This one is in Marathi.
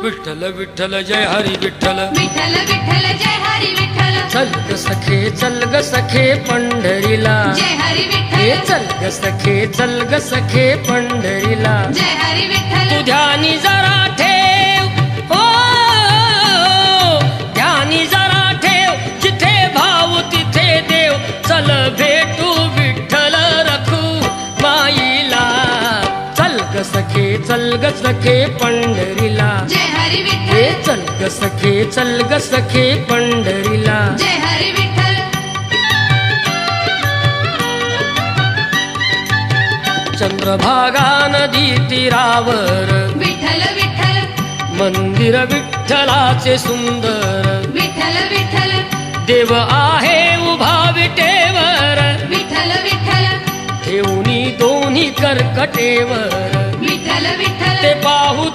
विठ्ठल विठ्ठल जय हरी विठ्ठल विठ्ठल विठ्ठल जय हरी विठ्ठल चल ग सखे पंढरीला जय हरी हे विठ्ठल चल ग सखे पंढरीला जय हरी विठ्ठल तू ध्यानी जरा ठेव हो ध्यानी जरा ठेव जिथे भाव तिथे देव चल भेटू विठ्ठल रखू माईला चल ग सखे पंढरीला जय हरी हे विठ्ठल चल ग सखे पंढरीला जय हरी विठ्ठल चंद्रभागा नदी तीरावर विठ्ठल विठ्ठल मंदिर विठ्ठलाचे सुंदर विठ्ठल विठ्ठल देव आहे उभा विटेवर विठ्ठल विठ्ठल ठेवणी दोन्ही कर्कटेवर विठ्ठल विठ्ठल ते पाहू